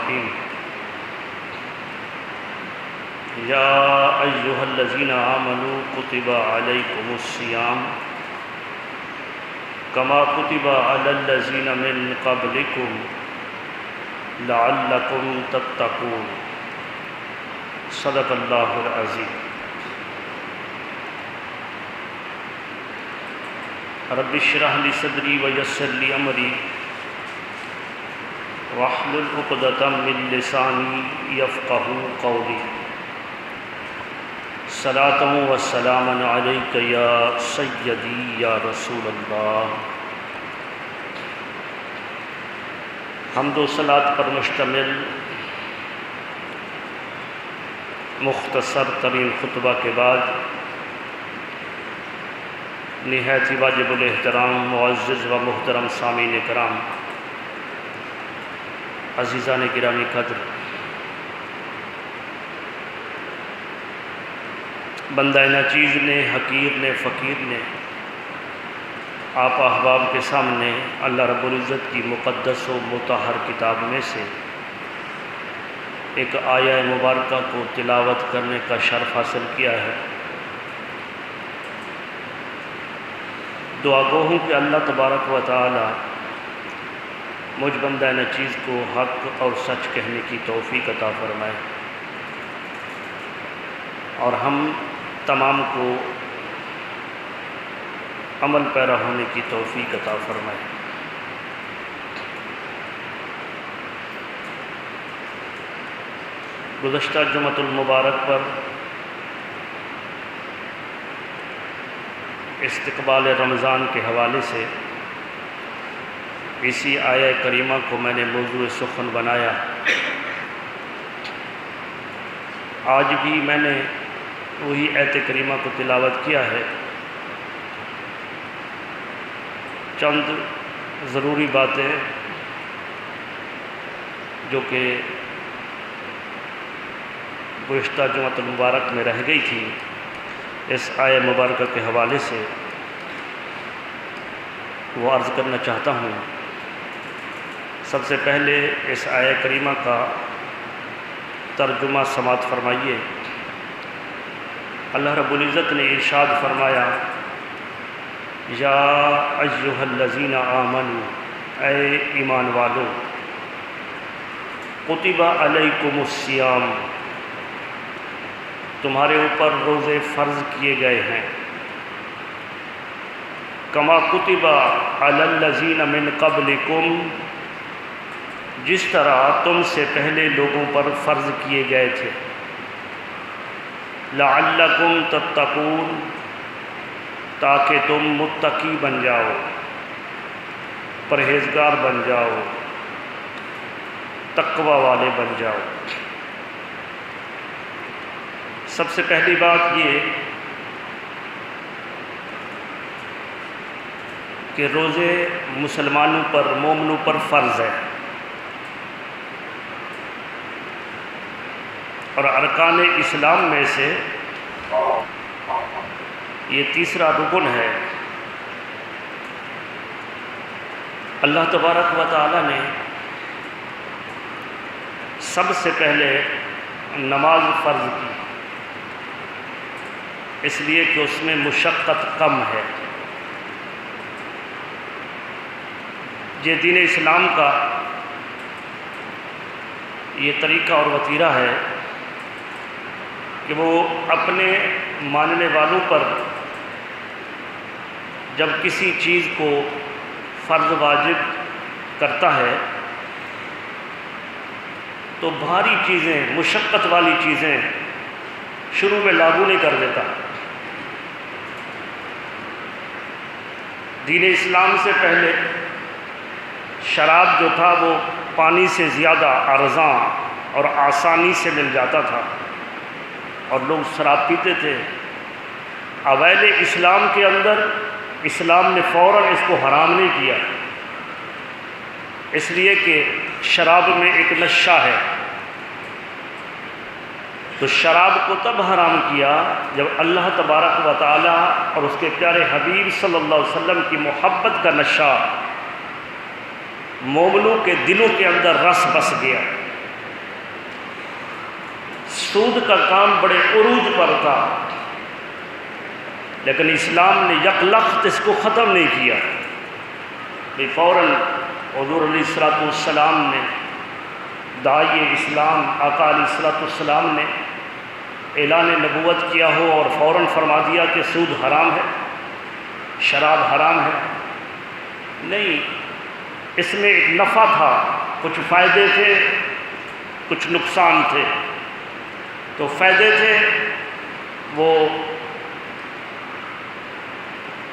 الرحیم یا ایہا الذین آمنوا کتب علیکم الصیام کما کتب علی الذین من قبلکم لعلکم تتقون صدق اللہ العظیم۔ رب اشرح لی صدری ویسر لی امری واحلل عقدۃ من لسانی یفقہوا قولی۔ صلاۃ و سلام علیک یا سیدی یا رسول اللہ۔ حمد و صلاۃ پر مشتمل مختصر ترین خطبہ کے بعد نہایت ہی واجب الاحترام معزز و محترم سامعین کرام، عزیزان گرامی قدر، بندہ ناچیز نے، حقیر نے، فقیر نے آپ احباب کے سامنے اللہ رب العزت کی مقدس و مطہر کتاب میں سے ایک آیہ مبارکہ کو تلاوت کرنے کا شرف حاصل کیا ہے۔ دعا گو ہوں کہ اللہ تبارک و تعالی مجھ بندہ ناچیز کو حق اور سچ کہنے کی توفیق عطا فرمائے اور ہم تمام کو عمل پیرا ہونے کی توفیق عطا فرمائے۔ گزشتہ جمعۃ المبارک پر استقبال رمضان کے حوالے سے اسی آیہ کریمہ کو میں نے موضوع سخن بنایا۔ آج بھی میں نے وہی آیت کریمہ کو تلاوت کیا ہے۔ چند ضروری باتیں جو کہ گزشتہ جمعۃ المبارک میں رہ گئی تھی، اس آیہ مبارکہ کے حوالے سے وہ عرض کرنا چاہتا ہوں۔ سب سے پہلے اس آیہ کریمہ کا ترجمہ سماعت فرمائیے۔ اللہ رب العزت نے ارشاد فرمایا، یا ایہا الذین آمنوا، اے ایمان والو، کتب علیکم الصیام، تمہارے اوپر روزے فرض کیے گئے ہیں، کما کتب علی الذین من قبلکم، جس طرح تم سے پہلے لوگوں پر فرض کیے گئے تھے، لعلکم تتقون، تاکہ تم متقی بن جاؤ، پرہیزگار بن جاؤ، تقوی والے بن جاؤ۔ سب سے پہلی بات یہ کہ روزے مسلمانوں پر، مومنوں پر فرض ہے، اور ارکان اسلام میں سے یہ تیسرا رکن ہے۔ اللہ تبارک و تعالی نے سب سے پہلے نماز فرض کی، اس لیے کہ اس میں مشقت کم ہے۔ یہ دین اسلام کا یہ طریقہ اور وتیرہ ہے کہ وہ اپنے ماننے والوں پر جب کسی چیز کو فرض واجب کرتا ہے تو بھاری چیزیں، مشقت والی چیزیں شروع میں لاگو نہیں کر دیتا۔ دین اسلام سے پہلے شراب جو تھا وہ پانی سے زیادہ ارزاں اور آسانی سے مل جاتا تھا اور لوگ شراب پیتے تھے۔ اوائل اسلام کے اندر اسلام نے فوراً اس کو حرام نہیں کیا، اس لیے کہ شراب میں ایک نشہ ہے۔ تو شراب کو تب حرام کیا جب اللہ تبارک و تعالی اور اس کے پیارے حبیب صلی اللہ علیہ وسلم کی محبت کا نشہ مومنوں کے دلوں کے اندر رس بس گیا۔ سود کا کام بڑے عروج پر تھا، لیکن اسلام نے یک لخت اس کو ختم نہیں کیا۔ فوراً حضور علیہ السلام نے، داعی اسلام آقا علیہ السلام نے اعلان نبوت کیا ہو اور فوراً فرما دیا کہ سود حرام ہے، شراب حرام ہے؟ نہیں، اس میں ایک نفع تھا، کچھ فائدے تھے، کچھ نقصان تھے۔ تو فائدے تھے وہ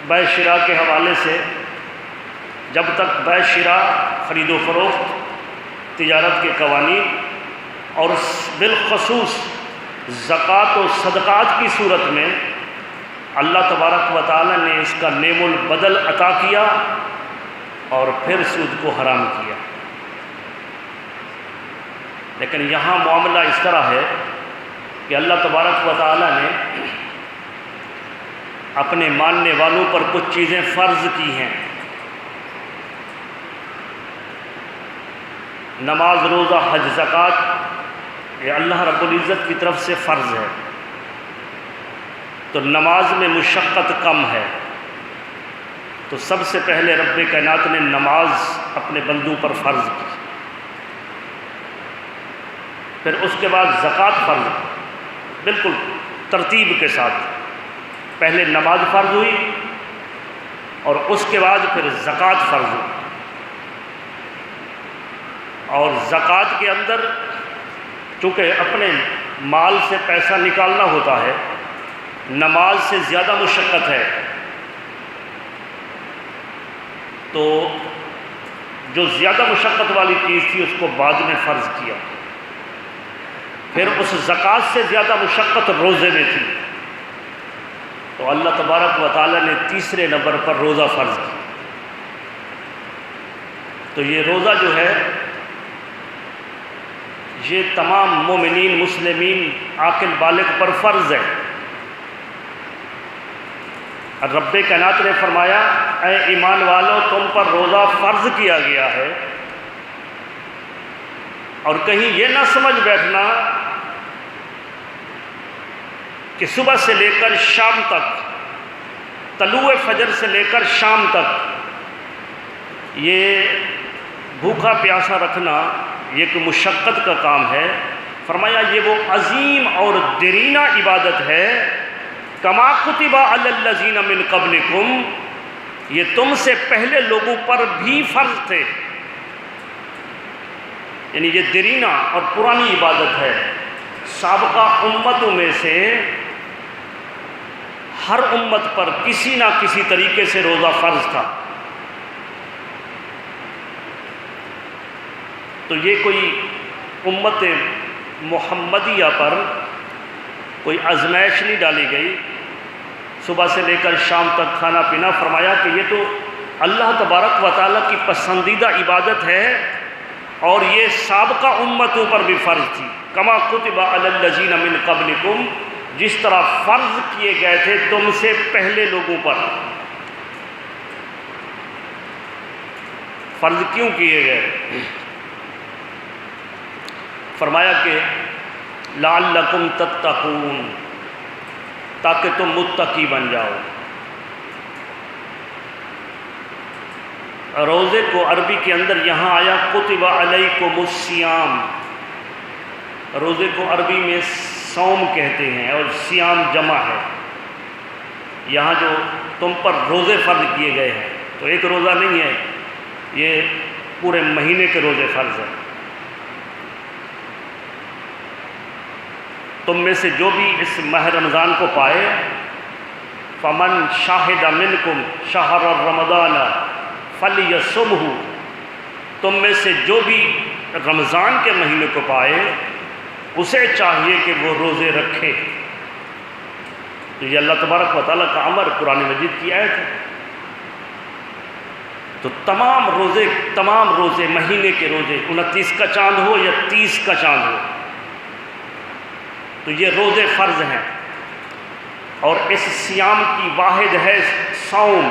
بیع شراء کے حوالے سے، جب تک بیع شراء، خرید و فروخت، تجارت کے قوانین، اور بالخصوص زکوٰۃ و صدقات کی صورت میں اللہ تبارک و تعالی نے اس کا نعم البدل عطا کیا اور پھر سود کو حرام کیا۔ لیکن یہاں معاملہ اس طرح ہے کہ اللہ تبارک و تعالی نے اپنے ماننے والوں پر کچھ چیزیں فرض کی ہیں۔ نماز، روزہ، حج، زکوٰۃ، یہ اللہ رب العزت کی طرف سے فرض ہے۔ تو نماز میں مشقت کم ہے، تو سب سے پہلے رب کائنات نے نماز اپنے بندوں پر فرض کی، پھر اس کے بعد زکوٰۃ فرض، بالکل ترتیب کے ساتھ۔ پہلے نماز فرض ہوئی اور اس کے بعد پھر زکوٰۃ فرض ہوئی۔ اور زکوٰۃ کے اندر چونکہ اپنے مال سے پیسہ نکالنا ہوتا ہے، نماز سے زیادہ مشقت ہے، تو جو زیادہ مشقت والی چیز تھی اس کو بعد میں فرض کیا۔ پھر اس زکوٰۃ سے زیادہ مشقت روزے میں تھی، تو اللہ تبارک و تعالی نے تیسرے نمبر پر روزہ فرض کیا۔ تو یہ روزہ جو ہے یہ تمام مومنین، مسلمین، عاقل بالغ پر فرض ہے۔ اور رب کائنات نے فرمایا، اے ایمان والو، تم پر روزہ فرض کیا گیا ہے، اور کہیں یہ نہ سمجھ بیٹھنا کہ صبح سے لے کر شام تک، طلوع فجر سے لے کر شام تک یہ بھوکا پیاسا رکھنا یہ ایک مشقت کا کام ہے۔ فرمایا یہ وہ عظیم اور دیرینہ عبادت ہے، کما کتب علی الذین من قبلکم، یہ تم سے پہلے لوگوں پر بھی فرض تھے۔ یعنی یہ دیرینہ اور پرانی عبادت ہے۔ سابقہ امتوں میں سے ہر امت پر کسی نہ کسی طریقے سے روزہ فرض تھا۔ تو یہ کوئی امت محمدیہ پر کوئی آزمائش نہیں ڈالی گئی، صبح سے لے کر شام تک کھانا پینا۔ فرمایا کہ یہ تو اللہ تبارک و تعالیٰ کی پسندیدہ عبادت ہے، اور یہ سابقہ امتوں پر بھی فرض تھی۔ کما کتب علی الذین من قبلکم، جس طرح فرض کیے گئے تھے تم سے پہلے لوگوں پر۔ فرض کیوں کیے گئے؟ فرمایا کہ لعلکم تتقون، تاکہ تم متقی بن جاؤ۔ روزے کو عربی کے اندر یہاں آیا کتب علیکم الصیام، روزے کو عربی میں صوم کہتے ہیں اور صیام جمع ہے۔ یہاں جو تم پر روزے فرض کیے گئے ہیں، تو ایک روزہ نہیں ہے، یہ پورے مہینے کے روزے فرض ہیں۔ تم میں سے جو بھی اس ماہ رمضان کو پائے، فمن شاہد منکم شہر رمضان فلیصمہ، تم میں سے جو بھی رمضان کے مہینے کو پائے اسے چاہیے کہ وہ روزے رکھے۔ تو یہ اللہ تبارک و تعالیٰ کا امر قرآن مجید کی آیت ہے۔ تو تمام روزے مہینے کے روزے، 29 کا چاند ہو یا 30 کا چاند ہو، تو یہ روزے فرض ہیں۔ اور اس صیام کی واحد ہے صوم۔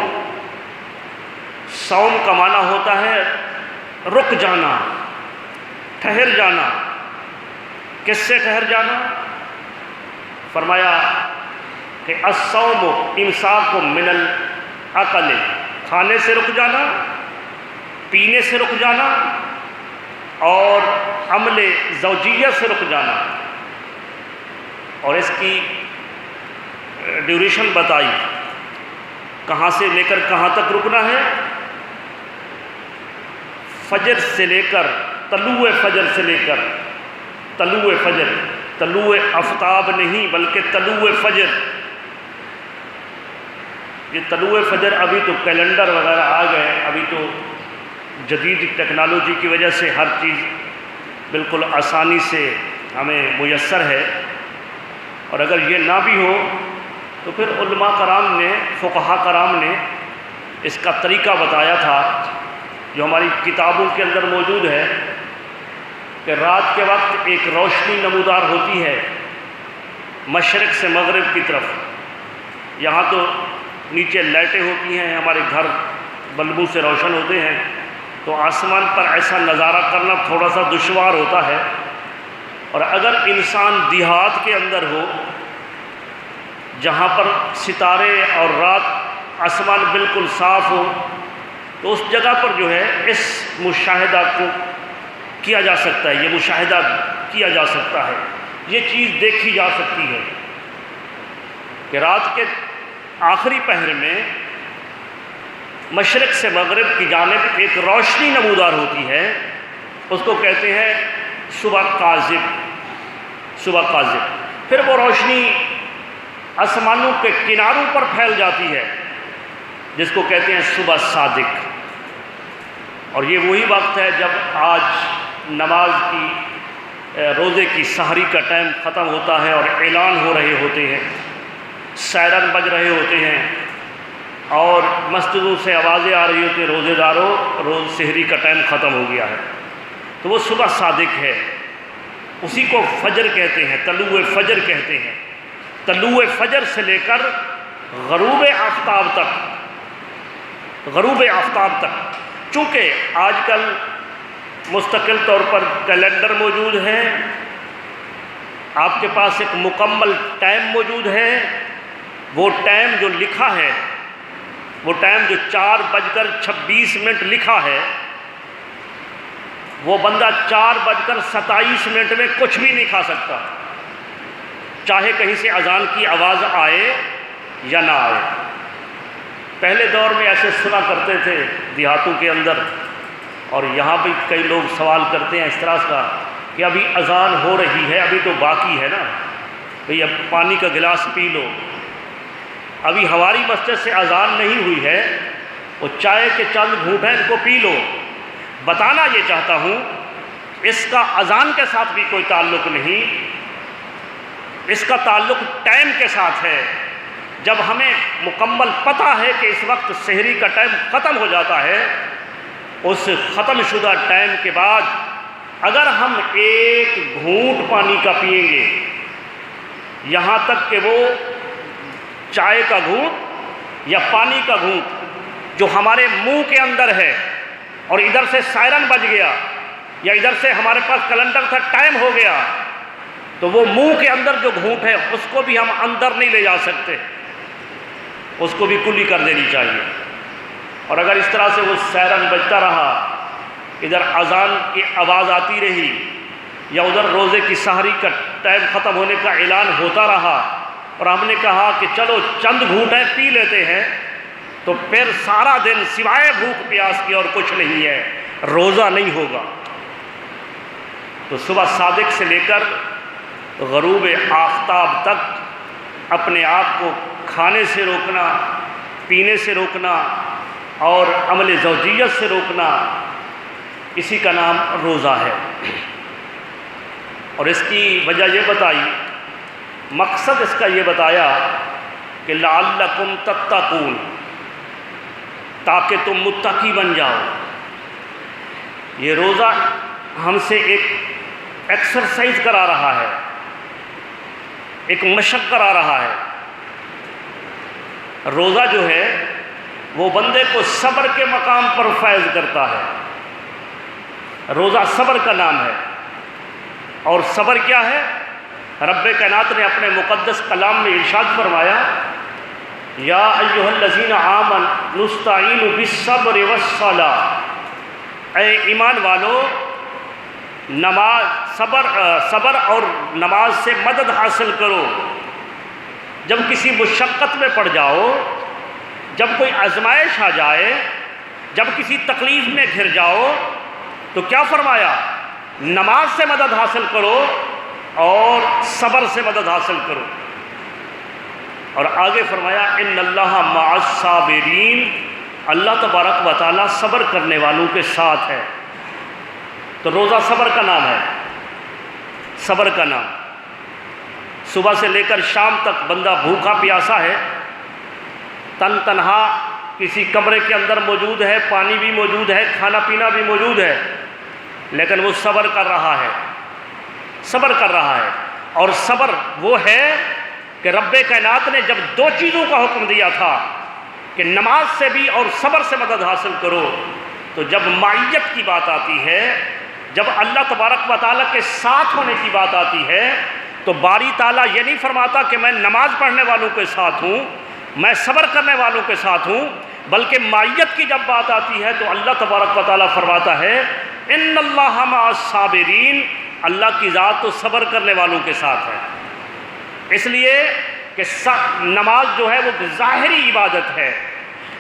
صوم کا معنی ہوتا ہے رک جانا، ٹھہر جانا۔ کس سے ٹھہر جانا؟ فرمایا کہ الصوم امساک من الاکل، کھانے سے رک جانا، پینے سے رک جانا، اور عمل زوجیہ سے رک جانا، اور اس کی ڈیوریشن بتائی، کہاں سے لے کر کہاں تک رکنا ہے۔ فجر سے لے کر طلوع فجر سے لے کر طلوع فجر، طلوع آفتاب نہیں بلکہ طلوع فجر۔ یہ طلوع فجر ابھی تو کیلنڈر وغیرہ آ گئے، ابھی تو جدید ٹیکنالوجی کی وجہ سے ہر چیز بالکل آسانی سے ہمیں میسر ہے، اور اگر یہ نہ بھی ہو تو پھر علماء کرام نے، فقہاء کرام نے اس کا طریقہ بتایا تھا جو ہماری کتابوں کے اندر موجود ہے، کہ رات کے وقت ایک روشنی نمودار ہوتی ہے مشرق سے مغرب کی طرف۔ یہاں تو نیچے لائٹیں ہوتی ہیں، ہمارے گھر بلبوں سے روشن ہوتے ہیں، تو آسمان پر ایسا نظارہ کرنا تھوڑا سا دشوار ہوتا ہے، اور اگر انسان دیہات کے اندر ہو جہاں پر ستارے اور رات آسمان بالکل صاف ہو، تو اس جگہ پر جو ہے اس مشاہدہ کو کیا جا سکتا ہے، یہ مشاہدہ کیا جا سکتا ہے، یہ چیز دیکھی جا سکتی ہے کہ رات کے آخری پہر میں مشرق سے مغرب کی جانب ایک روشنی نمودار ہوتی ہے، اس کو کہتے ہیں صبح کاذب، صبح کاذب۔ پھر وہ روشنی آسمانوں کے کناروں پر پھیل جاتی ہے جس کو کہتے ہیں صبح صادق، اور یہ وہی وقت ہے جب آج نماز کی، روزے کی سحری کا ٹائم ختم ہوتا ہے اور اعلان ہو رہے ہوتے ہیں، سائرن بج رہے ہوتے ہیں، اور مسجدوں سے آوازیں آ رہی ہوتی ہیں، روزے داروں روز سحری کا ٹائم ختم ہو گیا ہے، تو وہ صبح صادق ہے، اسی کو فجر کہتے ہیں، طلوع فجر کہتے ہیں۔ طلوع فجر سے لے کر غروب آفتاب تک، غروب آفتاب تک، چونکہ آج کل مستقل طور پر کیلنڈر موجود ہے، آپ کے پاس ایک مکمل ٹائم موجود ہے، وہ ٹائم جو لکھا ہے، وہ ٹائم جو 4:26 لکھا ہے، وہ بندہ 4:27 میں کچھ بھی نہیں کھا سکتا، چاہے کہیں سے اذان کی آواز آئے یا نہ آئے۔ پہلے دور میں ایسے سنا کرتے تھے دیہاتوں کے اندر، اور یہاں بھی کئی لوگ سوال کرتے ہیں اس طرح کا کہ ابھی اذان ہو رہی ہے، ابھی تو باقی ہے نا بھئی، اب پانی کا گلاس پی لو، ابھی ہماری مسجد سے اذان نہیں ہوئی ہے، وہ چائے کے چند گھونٹ ہیں، ان کو پی لو۔ بتانا یہ چاہتا ہوں اس کا اذان کے ساتھ بھی کوئی تعلق نہیں، اس کا تعلق ٹائم کے ساتھ ہے۔ جب ہمیں مکمل پتہ ہے کہ اس وقت سحری کا ٹائم ختم ہو جاتا ہے، اس ختم شدہ ٹائم کے بعد اگر ہم ایک گھونٹ پانی کا پئیں گے، یہاں تک کہ وہ چائے کا گھونٹ یا پانی کا گھونٹ جو ہمارے منہ کے اندر ہے، اور ادھر سے سائرن بج گیا یا ادھر سے ہمارے پاس کیلنڈر تھا ٹائم ہو گیا، تو وہ منہ کے اندر جو گھونٹ ہے اس کو بھی ہم اندر نہیں لے جا سکتے، اس کو بھی کلی کر دینی چاہیے۔ اور اگر اس طرح سے وہ سائرن بجتا رہا، ادھر اذان کی آواز آتی رہی، یا ادھر روزے کی سحری کا ٹائم ختم ہونے کا اعلان ہوتا رہا، اور ہم نے کہا کہ چلو چند گھونٹیں پی لیتے ہیں، تو پھر سارا دن سوائے بھوک پیاس کی اور کچھ نہیں ہے، روزہ نہیں ہوگا۔ تو صبح صادق سے لے کر غروب آفتاب تک اپنے آپ کو کھانے سے روکنا، پینے سے روکنا اور عمل زوجیت سے روکنا، اسی کا نام روزہ ہے۔ اور اس کی وجہ یہ بتائی، مقصد اس کا یہ بتایا کہ لعلکم تتقون، تاکہ تم متقی بن جاؤ۔ یہ روزہ ہم سے ایک ایکسرسائز کرا رہا ہے، ایک مشق کرا رہا ہے۔ روزہ جو ہے وہ بندے کو صبر کے مقام پر فائز کرتا ہے۔ روزہ صبر کا نام ہے، اور صبر کیا ہے؟ رب کائنات نے اپنے مقدس کلام میں ارشاد فرمایا، یا ایھا الذین آمنوا استعینوا بالصبر والصلاۃ، اے ایمان والو صبر اور نماز سے مدد حاصل کرو۔ جب کسی مشقت میں پڑ جاؤ، جب کوئی آزمائش آ جائے، جب کسی تکلیف میں گھر جاؤ تو کیا فرمایا؟ نماز سے مدد حاصل کرو اور صبر سے مدد حاصل کرو۔ اور آگے فرمایا ان اللہ مع الصابرین، اللہ تبارک و تعالیٰ صبر کرنے والوں کے ساتھ ہے۔ تو روزہ صبر کا نام ہے، صبر کا نام۔ صبح سے لے کر شام تک بندہ بھوکا پیاسا ہے، تنہا کسی کمرے کے اندر موجود ہے، پانی بھی موجود ہے، کھانا پینا بھی موجود ہے، لیکن وہ صبر کر رہا ہے، صبر کر رہا ہے۔ اور صبر وہ ہے کہ رب کائنات نے جب دو چیزوں کا حکم دیا تھا کہ نماز سے بھی اور صبر سے مدد حاصل کرو، تو جب معیت کی بات آتی ہے، جب اللہ تبارک و تعالیٰ کے ساتھ ہونے کی بات آتی ہے، تو باری تعالیٰ یہ نہیں فرماتا کہ میں نماز پڑھنے والوں کے ساتھ ہوں، میں صبر کرنے والوں کے ساتھ ہوں، بلکہ معیت کی جب بات آتی ہے تو اللہ تبارک و تعالیٰ فرماتا ہے ان اللہ مع الصابرین، اللہ کی ذات تو صبر کرنے والوں کے ساتھ ہے۔ اس لیے کہ نماز جو ہے وہ ظاہری عبادت ہے۔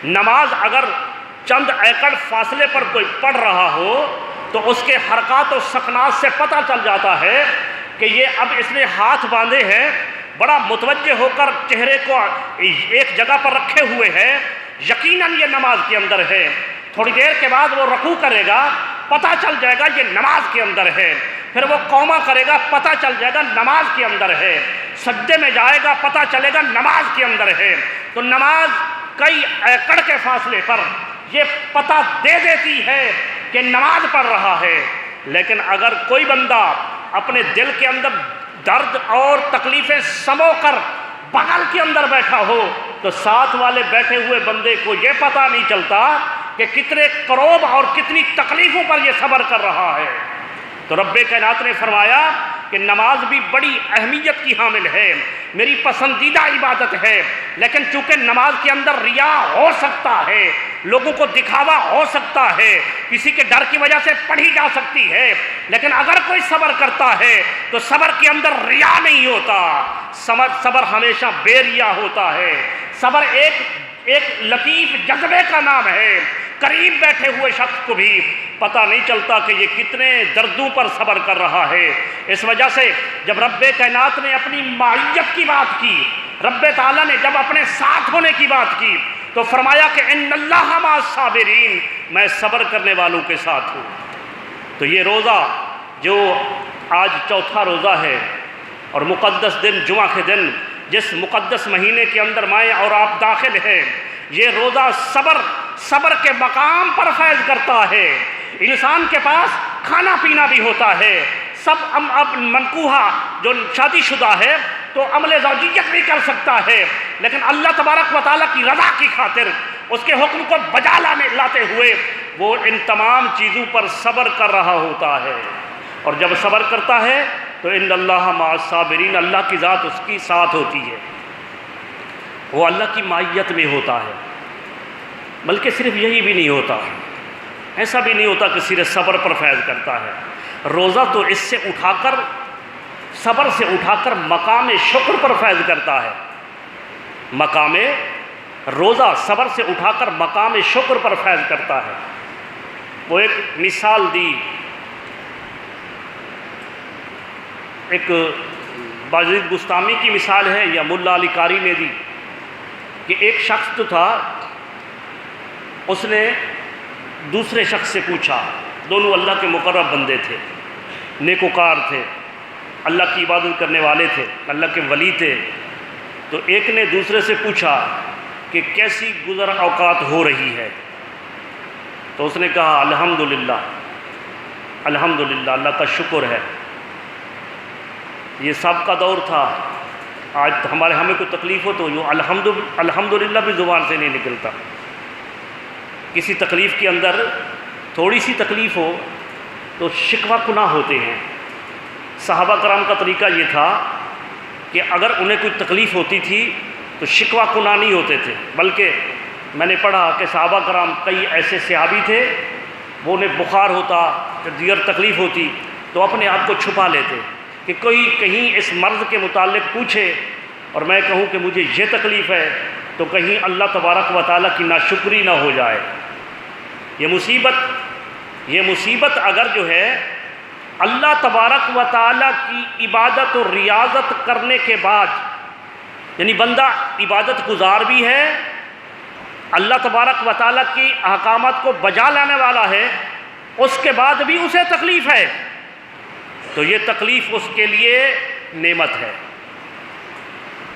نماز اگر چند ایکڑ فاصلے پر کوئی پڑھ رہا ہو تو اس کے حرکات و سکنات سے پتہ چل جاتا ہے کہ یہ اب اس نے ہاتھ باندھے ہیں، بڑا متوجہ ہو کر چہرے کو ایک جگہ پر رکھے ہوئے ہے، یقیناً یہ نماز کے اندر ہے۔ تھوڑی دیر کے بعد وہ رکوع کرے گا، پتہ چل جائے گا یہ نماز کے اندر ہے۔ پھر وہ قوما کرے گا، پتہ چل جائے گا نماز کے اندر ہے۔ سجدے میں جائے گا، پتہ چلے گا نماز کے اندر ہے۔ تو نماز کئی ایکڑ کے فاصلے پر یہ پتہ دے دیتی ہے کہ نماز پڑھ رہا ہے۔ لیکن اگر کوئی بندہ اپنے دل کے اندر درد اور تکلیفیں سمو کر بغل کے اندر بیٹھا ہو تو ساتھ والے بیٹھے ہوئے بندے کو یہ پتہ نہیں چلتا کہ کتنے کروب اور کتنی تکلیفوں پر یہ صبر کر رہا ہے۔ تو رب کائنات نے فرمایا کہ نماز بھی بڑی اہمیت کی حامل ہے، میری پسندیدہ عبادت ہے، لیکن چونکہ نماز کے اندر ریا ہو سکتا ہے، لوگوں کو دکھاوا ہو سکتا ہے، کسی کے ڈر کی وجہ سے پڑھی جا سکتی ہے، لیکن اگر کوئی صبر کرتا ہے تو صبر کے اندر ریا نہیں ہوتا، صبر ہمیشہ بے ریا ہوتا ہے۔ صبر ایک لطیف جذبے کا نام ہے، قریب بیٹھے ہوئے شخص کو بھی پتہ نہیں چلتا کہ یہ کتنے دردوں پر صبر کر رہا ہے۔ اس وجہ سے جب رب کائنات نے اپنی معیت کی بات کی، رب تعالیٰ نے جب اپنے ساتھ ہونے کی بات کی تو فرمایا کہ ان اللہ مع الصابرین، میں صبر کرنے والوں کے ساتھ ہوں۔ تو یہ روزہ جو آج چوتھا روزہ ہے اور مقدس دن جمعہ کے دن جس مقدس مہینے کے اندر میں اور آپ داخل ہیں، یہ روزہ صبر کے مقام پر فیض کرتا ہے۔ انسان کے پاس کھانا پینا بھی ہوتا ہے، اب منکوحہ جو شادی شدہ ہے تو عمل زوجیت بھی کر سکتا ہے، لیکن اللہ تبارک و تعالیٰ کی رضا کی خاطر اس کے حکم کو بجا لاتے ہوئے وہ ان تمام چیزوں پر صبر کر رہا ہوتا ہے۔ اور جب صبر کرتا ہے تو ان اللہ مع الصابرین، اللہ کی ذات اس کی ساتھ ہوتی ہے، وہ اللہ کی معیت میں ہوتا ہے۔ بلکہ صرف یہی بھی نہیں ہوتا، ایسا بھی نہیں ہوتا کہ صرف صبر پر فیض کرتا ہے، روزہ تو اس سے اٹھا کر، صبر سے اٹھا کر مقام شکر پر فیض کرتا ہے۔ مقام روزہ صبر سے اٹھا کر مقام شکر پر فیض کرتا ہے۔ وہ ایک مثال دی، ایک باجید گستامی کی مثال ہے یا ملا علی قاری نے دی کہ ایک شخص تو تھا، اس نے دوسرے شخص سے پوچھا، دونوں اللہ کے مقرب بندے تھے، نیکوکار تھے، اللہ کی عبادت کرنے والے تھے، اللہ کے ولی تھے۔ تو ایک نے دوسرے سے پوچھا کہ کیسی گزر اوقات ہو رہی ہے؟ تو اس نے کہا الحمدللہ، الحمدللہ، اللہ کا شکر ہے۔ یہ سب کا دور تھا، آج ہمیں کوئی تکلیف ہو تو جو الحمدللہ بھی زبان سے نہیں نکلتا۔ کسی تکلیف کے اندر تھوڑی سی تکلیف ہو تو شکوہ کناہ ہوتے ہیں۔ صحابہ کرام کا طریقہ یہ تھا کہ اگر انہیں کوئی تکلیف ہوتی تھی تو شکوہ کنا نہیں ہوتے تھے، بلکہ میں نے پڑھا کہ صحابہ کرام کئی ایسے صحابی تھے وہ انہیں بخار ہوتا، دیگر تکلیف ہوتی تو اپنے آپ کو چھپا لیتے کہ کوئی کہیں اس مرض کے متعلق پوچھے اور میں کہوں کہ مجھے یہ تکلیف ہے تو کہیں اللہ تبارک و تعالیٰ کی ناشکری نہ ہو جائے۔ یہ مصیبت اگر جو ہے اللہ تبارک و تعالیٰ کی عبادت اور ریاضت کرنے کے بعد، یعنی بندہ عبادت گزار بھی ہے، اللہ تبارک و تعالیٰ کی احکامات کو بجا لانے والا ہے، اس کے بعد بھی اسے تکلیف ہے تو یہ تکلیف اس کے لیے نعمت ہے۔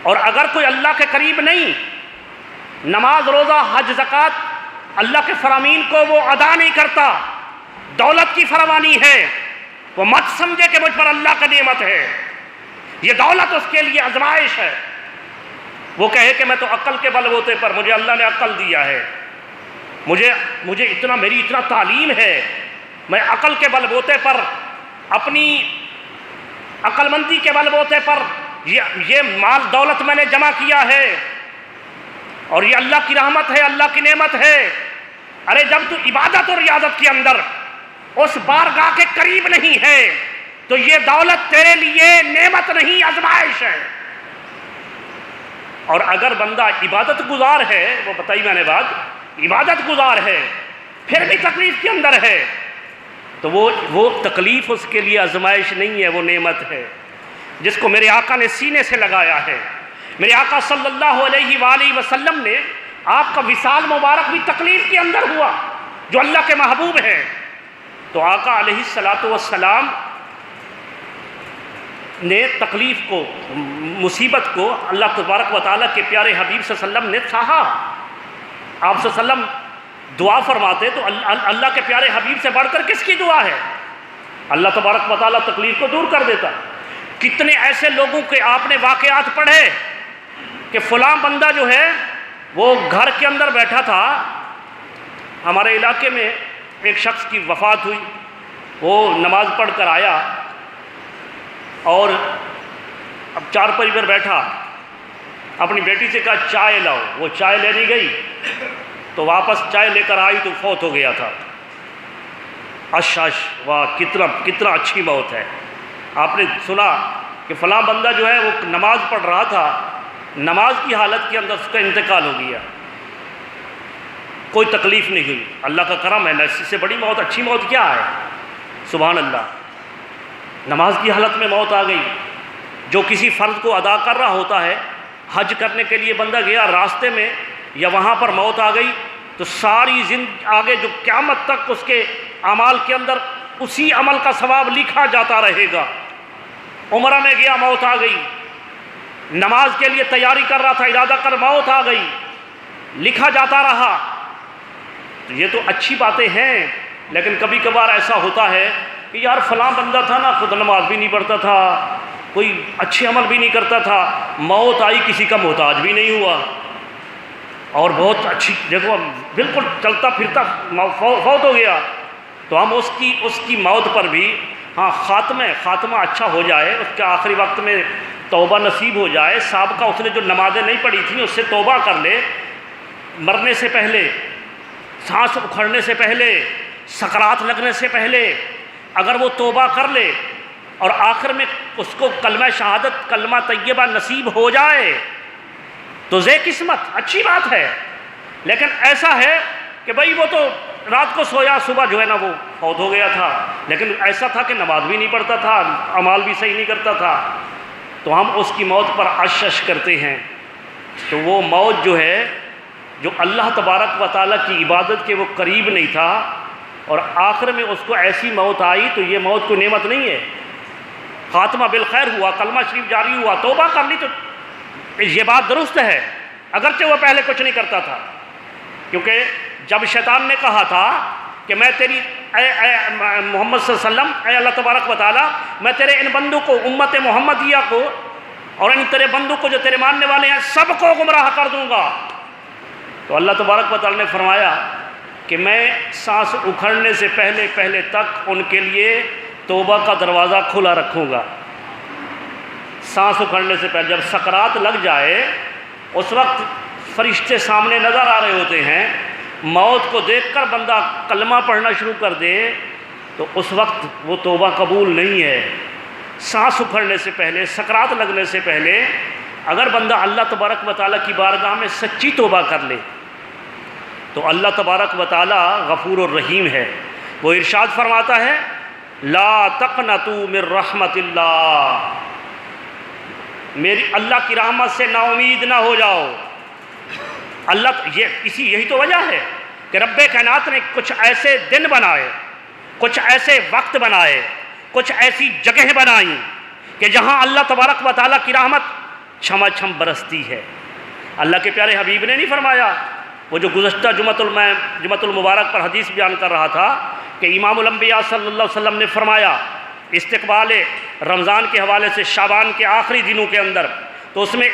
اور اگر کوئی اللہ کے قریب نہیں، نماز روزہ حج زکوٰۃ اللہ کے فرامین کو وہ ادا نہیں کرتا، دولت کی فراوانی ہے، وہ مت سمجھے کہ مجھ پر اللہ کا نعمت ہے، یہ دولت اس کے لیے آزمائش ہے۔ وہ کہے کہ میں تو عقل کے بل بوتے پر، مجھے اللہ نے عقل دیا ہے، مجھے میری اتنا تعلیم ہے، میں عقل کے بل بوتے پر، اپنی عقل مندی کے بل بوتے پر یہ مال دولت میں نے جمع کیا ہے اور یہ اللہ کی رحمت ہے، اللہ کی نعمت ہے۔ ارے جب تو عبادت اور ریاضت کے اندر اس بارگاہ کے قریب نہیں ہے تو یہ دولت تیرے لیے نعمت نہیں، آزمائش ہے۔ اور اگر بندہ عبادت گزار ہے، وہ بتائی میں نے بات، عبادت گزار ہے پھر بھی تکلیف کے اندر ہے تو وہ تکلیف اس کے لیے آزمائش نہیں ہے، وہ نعمت ہے جس کو میرے آقا نے سینے سے لگایا ہے۔ میرے آقا صلی اللہ علیہ وآلہ وسلم نے، آپ کا وصال مبارک بھی تکلیف کے اندر ہوا، جو اللہ کے محبوب ہیں، تو آقا علیہ الصلاۃ والسلام نے تکلیف کو، مصیبت کو اللہ تبارک و تعالیٰ کے پیارے حبیب صلی اللہ علیہ وسلم نے سہا۔ آپ صلی اللہ علیہ وسلم دعا فرماتے تو اللہ کے پیارے حبیب سے بڑھ کر کس کی دعا ہے؟ اللہ تبارک و تعالیٰ تکلیف کو دور کر دیتا۔ کتنے ایسے لوگوں کے آپ نے واقعات پڑھے کہ فلاں بندہ جو ہے وہ گھر کے اندر بیٹھا تھا، ہمارے علاقے میں ایک شخص کی وفات ہوئی، وہ نماز پڑھ کر آیا اور اب چارپائی پر بیٹھا، اپنی بیٹی سے کہا چائے لاؤ، وہ چائے لینے گئی تو واپس چائے لے کر آئی تو فوت ہو گیا تھا۔ واہ کتنا اچھی موت ہے۔ آپ نے سنا کہ فلاں بندہ جو ہے وہ نماز پڑھ رہا تھا، نماز کی حالت کے اندر اس کا انتقال ہو گیا، کوئی تکلیف نہیں ہوئی، اللہ کا کرم ہے۔ اس سے بڑی موت، اچھی موت کیا ہے؟ سبحان اللہ، نماز کی حالت میں موت آ گئی۔ جو کسی فرض کو ادا کر رہا ہوتا ہے، حج کرنے کے لیے بندہ گیا، راستے میں یا وہاں پر موت آ گئی تو ساری زندگی آگے جو قیامت تک اس کے اعمال کے اندر اسی عمل کا ثواب لکھا جاتا رہے گا۔ عمرہ میں گیا، موت آ گئی، نماز کے لیے تیاری کر رہا تھا، ارادہ کر، موت آ گئی، لکھا جاتا رہا۔ تو یہ تو اچھی باتیں ہیں، لیکن کبھی کبھار ایسا ہوتا ہے کہ یار فلاں بندہ تھا نا، خود نماز بھی نہیں پڑھتا تھا، کوئی اچھے عمل بھی نہیں کرتا تھا، موت آئی کسی کا محتاج بھی نہیں ہوا اور بہت اچھی جگہ بالکل چلتا پھرتا فوت ہو گیا، تو ہم اس کی موت پر بھی ہاں خاتمہ اچھا ہو جائے، اس کے آخری وقت میں توبہ نصیب ہو جائے، سابقہ اس نے جو نمازیں نہیں پڑھی تھیں اس سے توبہ کر لے، مرنے سے پہلے، سانس اکھڑنے سے پہلے، سکرات لگنے سے پہلے اگر وہ توبہ کر لے اور آخر میں اس کو کلمہ شہادت، کلمہ طیبہ نصیب ہو جائے تو زے قسمت، اچھی بات ہے۔ لیکن ایسا ہے کہ بھئی وہ تو رات کو سویا، صبح جو ہے نا وہ فوت ہو گیا تھا، لیکن ایسا تھا کہ نماز بھی نہیں پڑھتا تھا، اعمال بھی صحیح نہیں کرتا تھا، تو ہم اس کی موت پر اشش کرتے ہیں۔ تو وہ موت جو ہے، جو اللہ تبارک و تعالیٰ کی عبادت کے وہ قریب نہیں تھا اور آخر میں اس کو ایسی موت آئی، تو یہ موت کوئی نعمت نہیں ہے۔ خاتمہ بالخیر ہوا، کلمہ شریف جاری ہوا، توبہ کر لی، تو یہ بات درست ہے، اگرچہ وہ پہلے کچھ نہیں کرتا تھا، کیونکہ جب شیطان نے کہا تھا کہ میں تیری اے محمد صلی اللہ علیہ وسلم، اے اللہ تبارک و تعالیٰ، میں تیرے ان بندوں کو، امت محمدیہ کو اور ان تیرے بندوں کو جو تیرے ماننے والے ہیں سب کو گمراہ کر دوں گا، تو اللہ تبارک و تعالیٰ نے فرمایا کہ میں سانس اکھڑنے سے پہلے تک ان کے لیے توبہ کا دروازہ کھلا رکھوں گا۔ سانس اکھڑنے سے پہلے، جب سکرات لگ جائے اس وقت فرشتے سامنے نظر آ رہے ہوتے ہیں، موت کو دیکھ کر بندہ کلمہ پڑھنا شروع کر دے تو اس وقت وہ توبہ قبول نہیں ہے۔ سانس اکھڑنے سے پہلے، سکرات لگنے سے پہلے اگر بندہ اللہ تبارک و تعالیٰ کی بارگاہ میں سچی توبہ کر لے تو اللہ تبارک و تعالیٰ غفور الرحیم ہے۔ وہ ارشاد فرماتا ہے لا تقنطوا من رحمت اللہ، میری اللہ کی رحمت سے نا امید نہ ہو جاؤ۔ اللہ یہی تو وجہ ہے کہ رب کائنات نے کچھ ایسے دن بنائے، کچھ ایسے وقت بنائے، کچھ ایسی جگہیں بنائیں کہ جہاں اللہ تبارک و تعالیٰ کی رحمت چھما چھم برستی ہے۔ اللہ کے پیارے حبیب نے نہیں فرمایا، وہ جو گزشتہ جمعۃ المبارک پر حدیث بیان کر رہا تھا کہ امام الانبیاء صلی اللہ علیہ وسلم نے فرمایا استقبال رمضان کے حوالے سے شعبان کے آخری دنوں کے اندر، تو اس میں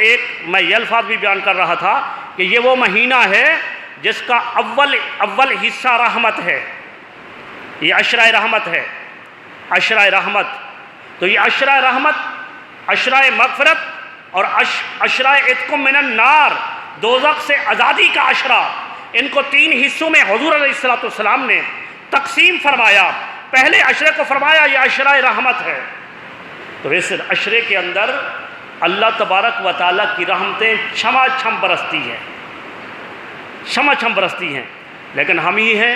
میں یہ الفاظ بھی بیان کر رہا تھا کہ یہ وہ مہینہ ہے جس کا اول حصہ رحمت ہے، یہ عشرہ رحمت ہے، عشرہ رحمت۔ تو یہ عشرہ رحمت، عشرہ مغفرت اور عشرہ عتق من النار، دوزخ سے آزادی کا عشرہ، ان کو 3 حصوں میں حضور علیہ السلام نے تقسیم فرمایا۔ پہلے عشرے کو فرمایا یہ عشرہ رحمت ہے، تو اس عشرے کے اندر اللہ تبارک و تعالیٰ کی رحمتیں چھما چھم برستی ہیں، چھما چھم برستی ہیں۔ لیکن ہم ہی ہیں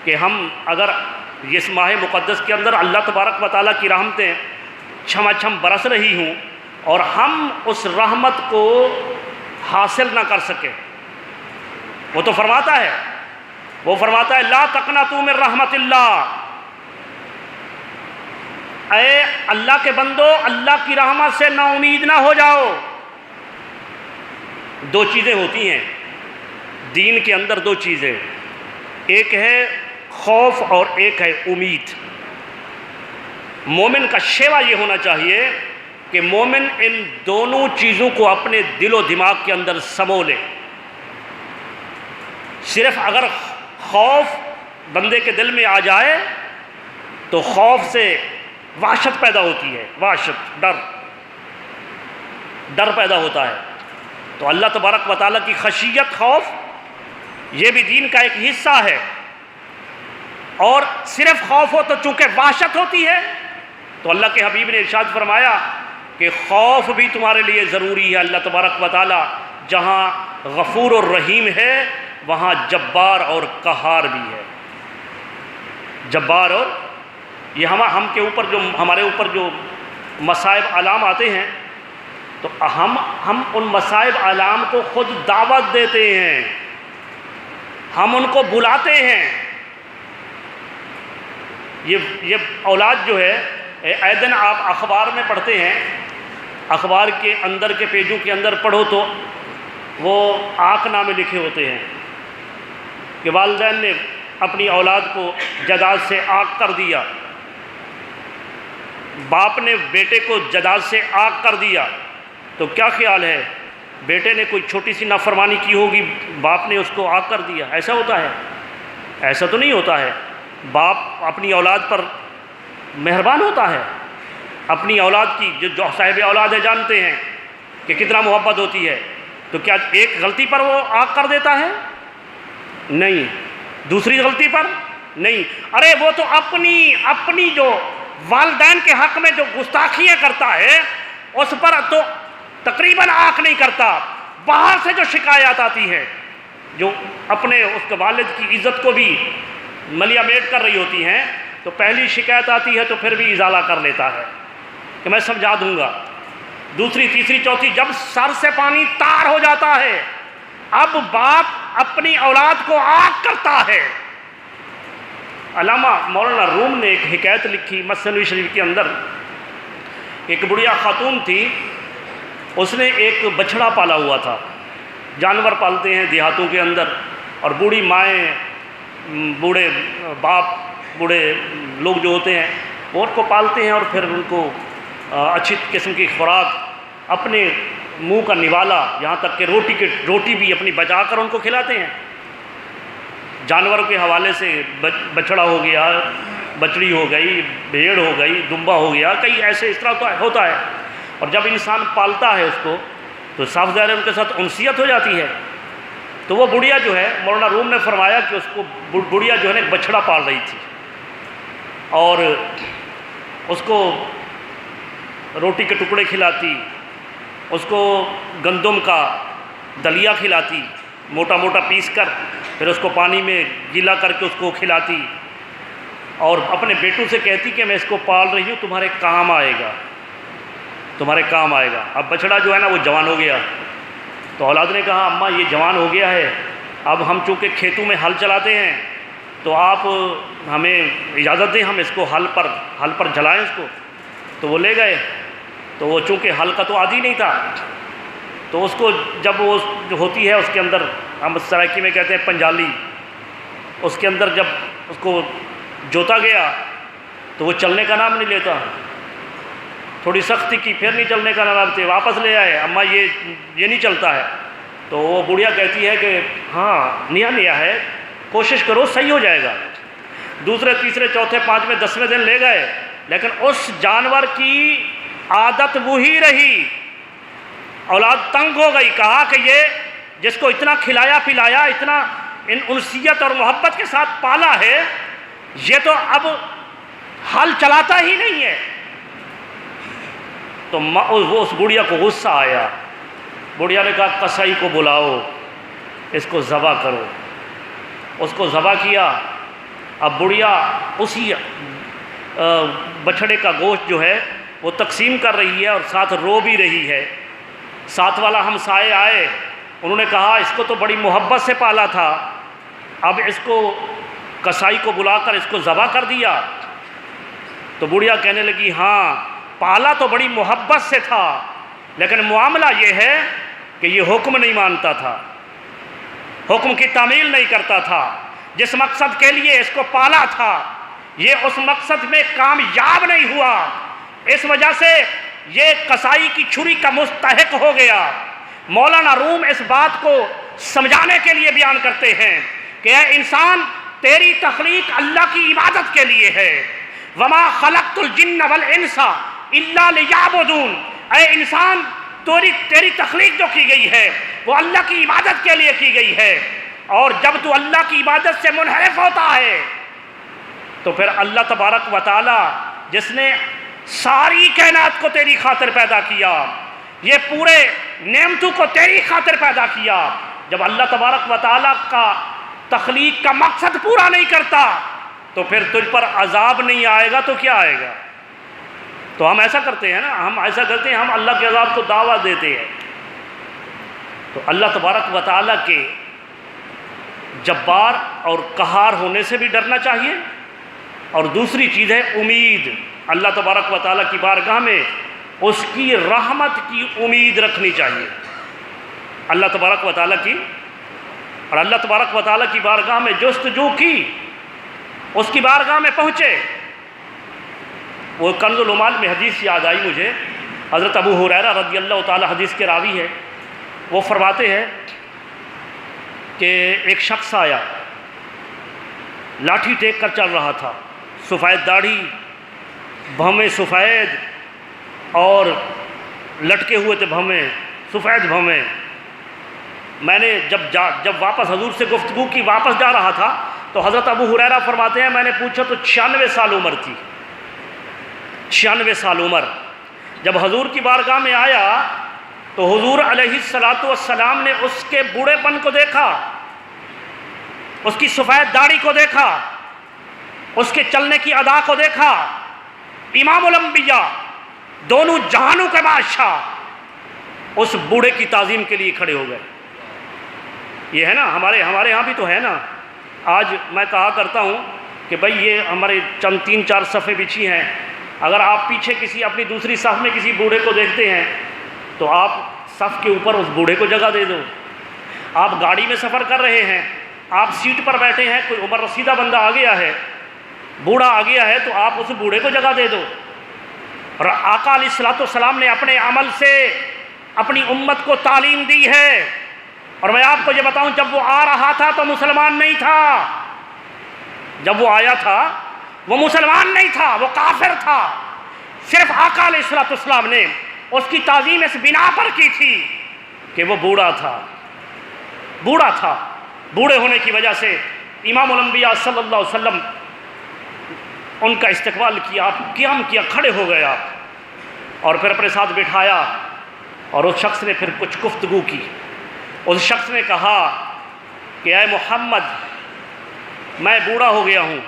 کہ ہم اگر اس ماہ مقدس کے اندر اللہ تبارک و تعالیٰ کی رحمتیں چھما چھم برس رہی ہوں اور ہم اس رحمت کو حاصل نہ کر سکے، وہ تو فرماتا ہے لا تقنطوا من رحمت اللہ، اے اللہ کے بندو اللہ کی رحمت سے نا امید نہ ہو جاؤ۔ 2 چیزیں ہوتی ہیں دین کے اندر، 2 چیزیں، ایک ہے خوف اور ایک ہے امید۔ مومن کا شیوا یہ ہونا چاہیے کہ مومن ان دونوں چیزوں کو اپنے دل و دماغ کے اندر سمو لے۔ صرف اگر خوف بندے کے دل میں آ جائے تو خوف سے وحشت پیدا ہوتی ہے، وحشت، ڈر پیدا ہوتا ہے۔ تو اللہ تبارک و تعالیٰ کی خشیت، خوف، یہ بھی دین کا ایک حصہ ہے۔ اور صرف خوف ہو تو چونکہ وحشت ہوتی ہے، تو اللہ کے حبیب نے ارشاد فرمایا کہ خوف بھی تمہارے لیے ضروری ہے۔ اللہ تبارک و تعالیٰ جہاں غفور الرحیم ہے وہاں جبار اور قہار بھی ہے۔ جبار، اور یہ ہمارے اوپر جو مصائب علام آتے ہیں تو ہم ان مصائب علام کو خود دعوت دیتے ہیں، ہم ان کو بلاتے ہیں۔ یہ اولاد جو ہے، اے دن آپ اخبار میں پڑھتے ہیں، اخبار کے اندر کے پیجوں کے اندر پڑھو تو وہ آنکھ نامے لکھے ہوتے ہیں کہ والدین نے اپنی اولاد کو جداد سے آگ کر دیا، باپ نے بیٹے کو جداد سے آگ کر دیا۔ تو کیا خیال ہے، بیٹے نے کوئی چھوٹی سی نافرمانی کی ہوگی، باپ نے اس کو آگ کر دیا؟ ایسا ہوتا ہے؟ ایسا تو نہیں ہوتا ہے۔ باپ اپنی اولاد پر مہربان ہوتا ہے، اپنی اولاد کی جو صاحب اولاد ہے جانتے ہیں کہ کتنا محبت ہوتی ہے، تو کیا ایک غلطی پر وہ آگ کر دیتا ہے؟ نہیں۔ دوسری غلطی پر نہیں، ارے وہ تو اپنی جو والدین کے حق میں جو گستاخیاں کرتا ہے اس پر تو تقریباً آنکھ نہیں کرتا۔ باہر سے جو شکایات آتی ہے، جو اپنے اس کے والد کی عزت کو بھی ملیا میٹ کر رہی ہوتی ہیں، تو پہلی شکایت آتی ہے تو پھر بھی ازالہ کر لیتا ہے کہ میں سمجھا دوں گا۔ دوسری، تیسری، چوتھی، جب سر سے پانی تار ہو جاتا ہے اب باپ اپنی اولاد کو آگ کرتا ہے۔ علامہ مولانا روم نے ایک حکایت لکھی مثنوی شریف کے اندر۔ ایک بڑھیا خاتون تھی، اس نے ایک بچھڑا پالا ہوا تھا۔ جانور پالتے ہیں دیہاتوں کے اندر، اور بوڑھی مائیں، بوڑھے باپ، بوڑھے لوگ جو ہوتے ہیں وہ ان کو پالتے ہیں اور پھر ان کو اچھی قسم کی خوراک، اپنے منہ کا نوالا، یہاں تک کہ روٹی بھی اپنی بچا کر ان کو کھلاتے ہیں۔ جانوروں کے حوالے سے بچڑا ہو گیا، بچڑی ہو گئی، بھیڑ ہو گئی، دمبا ہو گیا، کئی ایسے اس طرح تو ہوتا ہے۔ اور جب انسان پالتا ہے اس کو تو صاف ظاہر ہے ان کے ساتھ انسیت ہو جاتی ہے۔ تو وہ بڑھیا جو ہے، مولانا روم نے فرمایا کہ اس کو بڑھیا جو ہے نا ایک بچھڑا پال رہی تھی، اور اس کو روٹی کے ٹکڑے کھلاتی، اس کو گندم کا دلیا کھلاتی موٹا موٹا پیس کر، پھر اس کو پانی میں گیلا کر کے اس کو کھلاتی، اور اپنے بیٹوں سے کہتی کہ میں اس کو پال رہی ہوں، تمہارے کام آئے گا، تمہارے کام آئے گا۔ اب بچڑا جو ہے نا وہ جوان ہو گیا، تو اولاد نے کہا اماں یہ جوان ہو گیا ہے، اب ہم چونکہ کھیتوں میں ہل چلاتے ہیں تو آپ ہمیں اجازت دیں ہم اس کو ہل پر جلائیں اس کو۔ تو وہ لے گئے، تو وہ چونکہ ہل کا تو عادی نہیں تھا، تو اس کو جب وہ جو ہوتی ہے اس کے اندر، ہم سرائکی میں کہتے ہیں پنجالی، اس کے اندر جب اس کو جوتا گیا تو وہ چلنے کا نام نہیں لیتا، تھوڑی سختی کی پھر نہیں چلنے کا نام لیتے، واپس لے آئے اماں یہ نہیں چلتا ہے۔ تو وہ بڑھیا کہتی ہے کہ ہاں نیا ہے، کوشش کرو صحیح ہو جائے گا۔ دوسرے تیسرے چوتھے پانچویں 10ویں دن لے گئے، لیکن اس جانور کی عادت وہی رہی، اولاد تنگ ہو گئی، کہا کہ یہ جس کو اتنا کھلایا پلایا، اتنا انسیت اور محبت کے ساتھ پالا ہے، یہ تو اب ہل چلاتا ہی نہیں ہے۔ تو وہ اس بڑھیا کو غصہ آیا، بڑھیا نے کہا قصائی کو بلاؤ، اس کو ذبح کرو۔ اس کو ذبح کیا۔ اب بڑھیا اسی بچھڑے کا گوشت جو ہے وہ تقسیم کر رہی ہے اور ساتھ رو بھی رہی ہے۔ ساتھ والا ہمسائے آئے، انہوں نے کہا اس کو تو بڑی محبت سے پالا تھا، اب اس کو قصائی کو بلا کر اس کو ذبح کر دیا۔ تو بڑھیا کہنے لگی ہاں پالا تو بڑی محبت سے تھا، لیکن معاملہ یہ ہے کہ یہ حکم نہیں مانتا تھا، حکم کی تعمیل نہیں کرتا تھا، جس مقصد کے لیے اس کو پالا تھا یہ اس مقصد میں کامیاب نہیں ہوا، اس وجہ سے یہ قصائی کی چھری کا مستحق ہو گیا۔ مولانا روم اس بات کو سمجھانے کے لیے بیان کرتے ہیں کہ اے انسان، تیری تخلیق اللہ کی عبادت کے لیے ہے، وما خلقت الجن والانس الا لیعبدون۔ اے انسان، تیری تخلیق جو کی گئی ہے وہ اللہ کی عبادت کے لیے کی گئی ہے، اور جب تو اللہ کی عبادت سے منحرف ہوتا ہے تو پھر اللہ تبارک و تعالی جس نے ساری کائنات کو تیری خاطر پیدا کیا، یہ پورے نعمتوں کو تیری خاطر پیدا کیا، جب اللہ تبارک و تعالی کا تخلیق کا مقصد پورا نہیں کرتا تو پھر تجھ پر عذاب نہیں آئے گا تو کیا آئے گا؟ تو ہم ایسا کرتے ہیں نا، ہم ایسا کرتے ہیں، ہم اللہ کے عذاب کو دعویٰ دیتے ہیں۔ تو اللہ تبارک و تعالیٰ کے جبار اور قہار ہونے سے بھی ڈرنا چاہیے، اور دوسری چیز ہے امید، اللہ تبارک و تعالیٰ کی بارگاہ میں اس کی رحمت کی امید رکھنی چاہیے، اللہ تبارک و تعالیٰ کی، اور اللہ تبارک و تعالیٰ کی بارگاہ میں جستجو کی، اس کی بارگاہ میں پہنچے۔ وہ کنز العمال میں حدیث یاد آئی مجھے، حضرت ابو ہریرہ رضی اللہ تعالیٰ حدیث کے راوی ہے، وہ فرماتے ہیں کہ ایک شخص آیا، لاٹھی ٹیک کر چل رہا تھا، سفید داڑھی، بھویں سفید، اور لٹکے ہوئے تھے بھویں، سفید بھویں۔ میں نے جب واپس حضور سے گفتگو کی، واپس جا رہا تھا تو حضرت ابو ہریرہ فرماتے ہیں میں نے پوچھا تو 96 سال عمر تھی، 96 سال عمر۔ جب حضور کی بارگاہ میں آیا تو حضور علیہ السلام نے اس کے بوڑھے پن کو دیکھا، اس کی سفید داڑھی کو دیکھا، اس کے چلنے کی ادا کو دیکھا، امام الانبیاء، دونوں جہانوں کے بادشاہ اس بوڑھے کی تعظیم کے لیے کھڑے ہو گئے۔ یہ ہے نا ہمارے ہاں بھی تو ہے نا، آج میں کہا کرتا ہوں کہ بھائی یہ ہمارے چند 3-4 صفیں بچھی ہیں، اگر آپ پیچھے کسی اپنی دوسری صف میں کسی بوڑھے کو دیکھتے ہیں تو آپ صف کے اوپر اس بوڑھے کو جگہ دے دو۔ آپ گاڑی میں سفر کر رہے ہیں، آپ سیٹ پر بیٹھے ہیں، کوئی عمر رسیدہ بندہ آ گیا ہے، بوڑھا آ گیا ہے، تو آپ اس بوڑھے کو جگہ دے دو۔ اور آقا علیہ السلام نے اپنے عمل سے اپنی امت کو تعلیم دی ہے، اور میں آپ کو یہ بتاؤں جب وہ آ رہا تھا تو مسلمان نہیں تھا، جب وہ آیا تھا وہ مسلمان نہیں تھا، وہ کافر تھا۔ صرف آقا علیہ السلام نے اس کی تعظیم اس بنا پر کی تھی کہ وہ بوڑھا تھا، بوڑھا تھا۔ بوڑھے ہونے کی وجہ سے امام الانبیاء صلی اللہ علیہ وسلم ان کا استقبال کیا، آپ قیام کیا، کھڑے ہو گئے آپ، اور پھر اپنے ساتھ بٹھایا، اور اس شخص نے پھر کچھ گفتگو کی۔ اس شخص نے کہا کہ اے محمد، میں بوڑھا ہو گیا ہوں،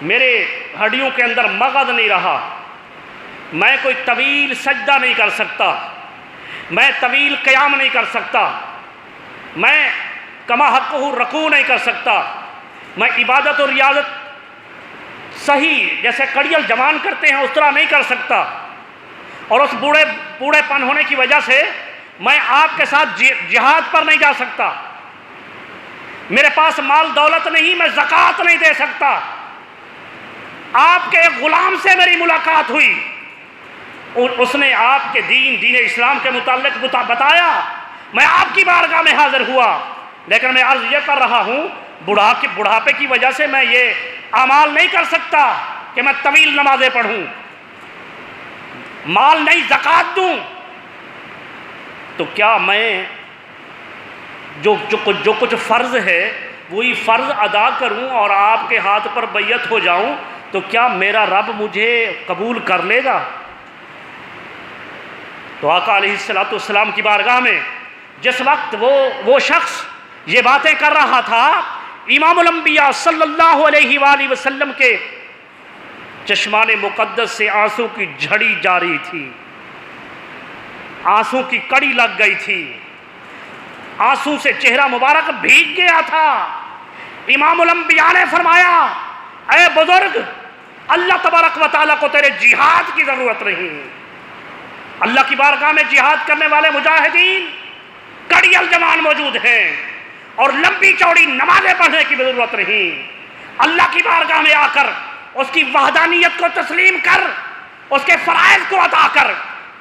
میرے ہڈیوں کے اندر مغز نہیں رہا، میں کوئی طویل سجدہ نہیں کر سکتا، میں طویل قیام نہیں کر سکتا، میں کما حقہ رکوع نہیں کر سکتا، میں عبادت و ریاضت صحیح جیسے کڑیل جوان کرتے ہیں اس طرح نہیں کر سکتا، اور اس بوڑھے پن ہونے کی وجہ سے میں آپ کے ساتھ جہاد پر نہیں جا سکتا، میرے پاس مال دولت نہیں، میں زکوٰۃ نہیں دے سکتا۔ آپ کے ایک غلام سے میری ملاقات ہوئی، اس نے آپ کے دین اسلام کے متعلق بتایا، میں آپ کی بارگاہ میں حاضر ہوا، لیکن میں عرض یہ کر رہا ہوں بڑھاپے کی وجہ سے میں یہ اعمال نہیں کر سکتا کہ میں طویل نمازیں پڑھوں، مال نہیں زکوٰۃ دوں، تو کیا میں جو کچھ فرض ہے وہی فرض ادا کروں اور آپ کے ہاتھ پر بیعت ہو جاؤں تو کیا میرا رب مجھے قبول کر لے گا؟ تو آقا علیہ السلام کی بارگاہ میں جس وقت وہ شخص یہ باتیں کر رہا تھا، امام الانبیاء صلی اللہ علیہ وآلہ وسلم کے چشمان مقدس سے آنسو کی جھڑی جاری تھی، آنسو کی کڑی لگ گئی تھی، آنسو سے چہرہ مبارک بھیگ گیا تھا۔ امام الانبیاء نے فرمایا، اے بزرگ، اللہ تبارک و تعالیٰ کو تیرے جہاد کی ضرورت نہیں، اللہ کی بارگاہ میں جہاد کرنے والے مجاہدین کڑیل جوان موجود ہیں، اور لمبی چوڑی نمازیں پڑھنے کی ضرورت نہیں، اللہ کی بارگاہ میں آ کر اس کی وحدانیت کو تسلیم کر، اس کے فرائض کو عطا کر،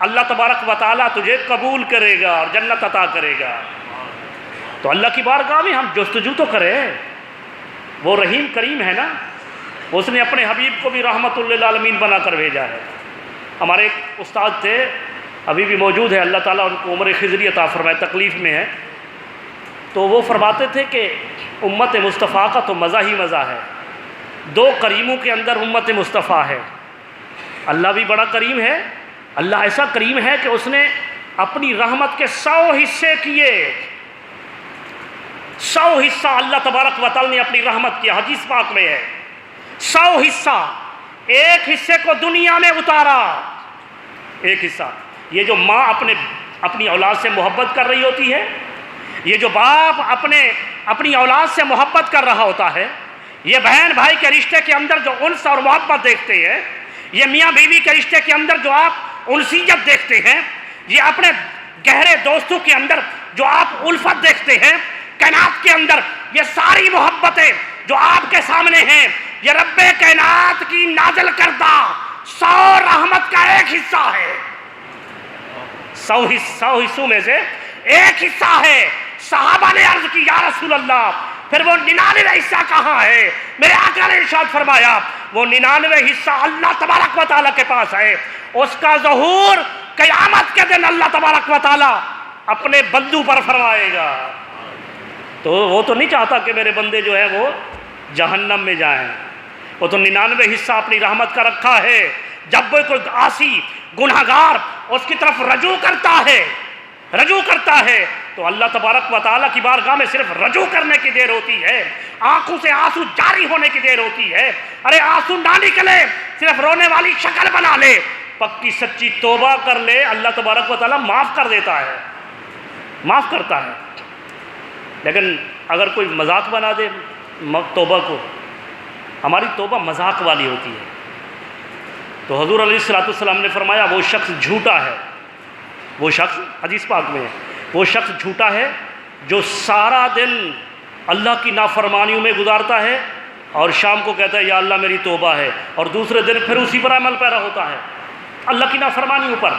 اللہ تبارک و تعالیٰ تجھے قبول کرے گا اور جنت عطا کرے گا۔ تو اللہ کی بارگاہ میں ہم جستجو تو کریں، وہ رحیم کریم ہے نا، اس نے اپنے حبیب کو بھی رحمت للعالمین بنا کر بھیجا ہے۔ ہمارے ایک استاد تھے، ابھی بھی موجود ہے، اللہ تعالیٰ ان کو عمر خضری عطا فرمائے، تکلیف میں ہے، تو وہ فرماتے تھے کہ امت مصطفیٰ کا تو مزہ ہی مزہ ہے، دو کریموں کے اندر امت مصطفیٰ ہے۔ اللہ بھی بڑا کریم ہے، اللہ ایسا کریم ہے کہ اس نے اپنی رحمت کے 100 حصے کیے، 100 حصہ اللہ تبارک و تعالیٰ نے اپنی رحمت کیا، حدیث پاک میں ہے 100 حصہ، ایک حصے کو دنیا میں اتارا، ایک حصہ۔ یہ جو ماں اپنی اولاد سے محبت کر رہی ہوتی ہے، یہ جو باپ اپنی اولاد سے محبت کر رہا ہوتا ہے، یہ بہن بھائی کے رشتے کے اندر جو انس اور محبت دیکھتے ہیں، یہ میاں بیوی کے رشتے کے اندر جو آپ انسیت دیکھتے ہیں، یہ اپنے گہرے دوستوں کے اندر جو آپ الفت دیکھتے ہیں، کائنات کے اندر یہ ساری محبتیں جو آپ کے سامنے ہیں، یہ رب کائنات کی نازل کردہ 100 رحمت کا ایک حصہ ہے، 100 حصوں میں سے ایک حصہ ہے۔ صحابہ نے عرض کی، یا رسول اللہ، پھر وہ 99 حصہ کہاں ہے؟ میرے آقا نے ارشاد فرمایا، وہ 99 حصہ اللہ تبارک و تعالیٰ کے پاس ہے، اس کا ظہور قیامت کے دن اللہ تبارک و تعالیٰ اپنے بندوں پر فرمائے گا۔ تو وہ تو نہیں چاہتا کہ میرے بندے جو ہیں وہ جہنم میں جائیں، وہ تو 99 حصہ اپنی رحمت کا رکھا ہے۔ جب وہ کوئی عاصی گناہگار اس کی طرف رجوع کرتا ہے تو اللہ تبارک و تعالیٰ کی بارگاہ میں صرف رجوع کرنے کی دیر ہوتی ہے، آنکھوں سے آنسو جاری ہونے کی دیر ہوتی ہے۔ ارے آنسو نہ نکلے، صرف رونے والی شکل بنا لے، پکی سچی توبہ کر لے، اللہ تبارک و تعالیٰ معاف کر دیتا ہے، معاف کرتا ہے۔ لیکن اگر کوئی مذاق بنا دے توبہ کو، ہماری توبہ مذاق والی ہوتی ہے، تو حضور علیہ السلام نے فرمایا وہ شخص جھوٹا ہے، وہ شخص حدیث پاک میں ہے، وہ شخص جھوٹا ہے جو سارا دن اللہ کی نافرمانیوں میں گزارتا ہے اور شام کو کہتا ہے یا اللہ میری توبہ ہے، اور دوسرے دن پھر اسی پر عمل پیرا ہوتا ہے اللہ کی نافرمانیوں پر،